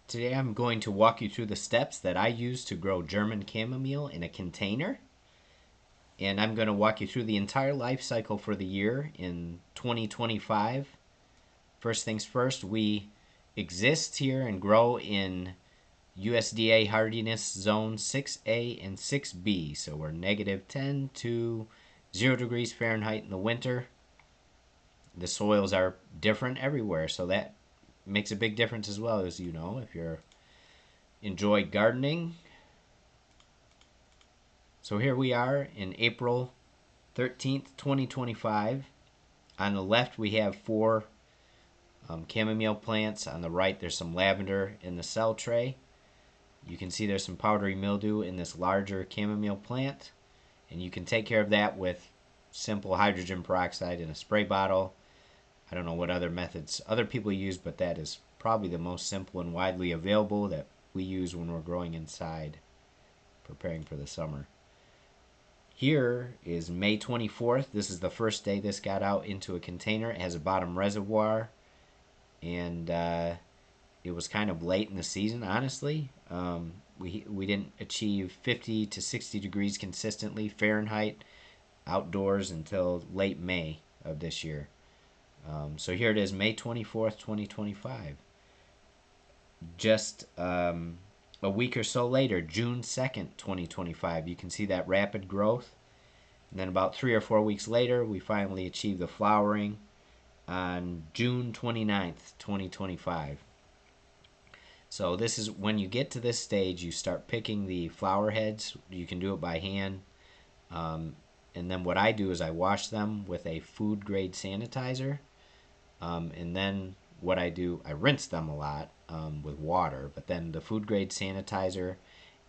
Today I'm going to walk you through the steps that I use to grow German chamomile in a container. And I'm going to walk you through the entire life cycle for the year in 2025. First things first, we exist here and grow in USDA Hardiness Zone 6A and 6B. So we're -10 to 0 degrees Fahrenheit in the winter. The soils are different everywhere, so that makes a big difference as well, as you know, if you're enjoy gardening. So here we are in April 13th, 2025. On the left we have four chamomile plants. On the right there's some lavender in the cell tray. You can see there's some powdery mildew in this larger chamomile plant, and you can take care of that with simple hydrogen peroxide in a spray bottle. I don't know what other methods other people use, but that is probably the most simple and widely available that we use when we're growing inside, preparing for the summer. Here is May 24th. This is the first day this got out into a container. It has a bottom reservoir, and it was kind of late in the season, honestly. We didn't achieve 50 to 60 degrees consistently Fahrenheit outdoors until late May of this year. So here it is, May 24th, 2025. Just a week or so later, June 2nd, 2025, you can see that rapid growth. And then about 3 or 4 weeks later, we finally achieved the flowering on June 29th, 2025. So this is when you get to this stage, you start picking the flower heads. You can do it by hand. And then what I do is I wash them with a food grade sanitizer. And then what I do, I rinse them a lot with water, but then the food grade sanitizer,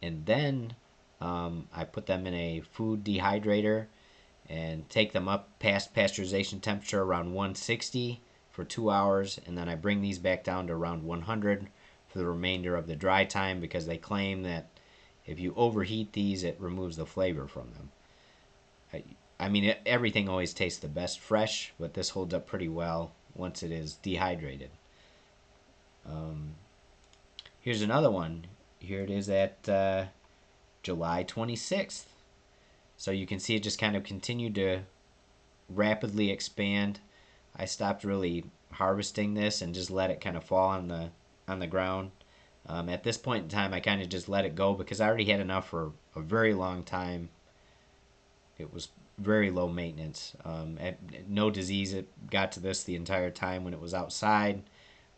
and then I put them in a food dehydrator and take them up past pasteurization temperature around 160 for 2 hours, and then I bring these back down to around 100 for the remainder of the dry time, because they claim that if you overheat these, it removes the flavor from them. I mean, everything always tastes the best fresh, but this holds up pretty well once it is dehydrated. Here's another one. Here it is at July 26th. So you can see it just kind of continued to rapidly expand. I stopped really harvesting this and just let it kind of fall on the ground. At this point in time, I kind of just let it go because I already had enough for a very long time. It was very low maintenance. No disease. It got to this the entire time when it was outside.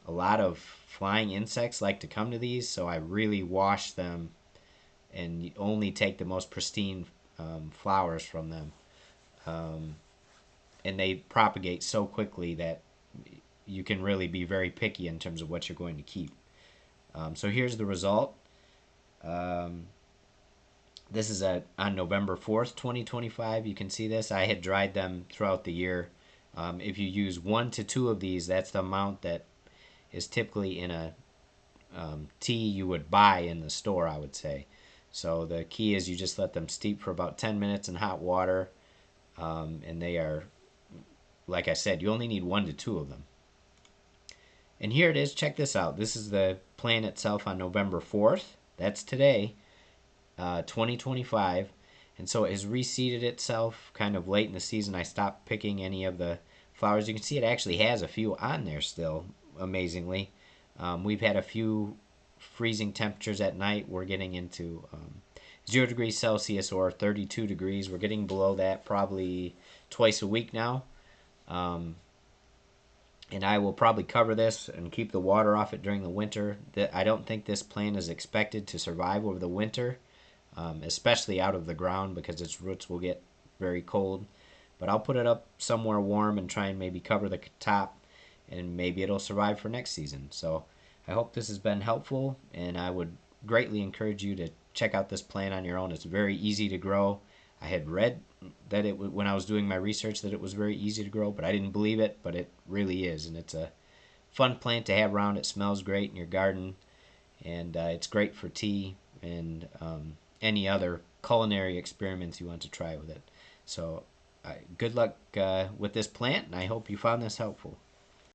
A lot of flying insects like to come to these, so I really wash them and only take the most pristine flowers from them. And they propagate so quickly that you can really be very picky in terms of what you're going to keep. So here's the result. This is on November 4th, 2025. You can see this. I had dried them throughout the year. If you use 1 to 2 of these, that's the amount that is typically in a tea you would buy in the store, I would say. So the key is you just let them steep for about 10 minutes in hot water. And they are, like I said, you only need 1 to 2 of them. And here it is. Check this out. This is the plant itself on November 4th. That's today. 2025, and so it has reseeded itself kind of late in the season. I stopped picking any of the flowers. You can see it actually has a few on there still, amazingly. We've had a few freezing temperatures at night. We're getting into 0 degrees Celsius or 32 degrees. We're getting below that probably twice a week now. And I will probably cover this and keep the water off it during the winter. I don't think this plant is expected to survive over the winter. Especially out of the ground, because its roots will get very cold. But I'll put it up somewhere warm and try and maybe cover the top, and maybe it'll survive for next season. So I hope this has been helpful, and I would greatly encourage you to check out this plant on your own. It's very easy to grow. I had read that when I was doing my research that it was very easy to grow, but I didn't believe it, but it really is. And it's a fun plant to have around. It smells great in your garden, and it's great for tea and any other culinary experiments you want to try with it. So good luck with this plant, and I hope you found this helpful.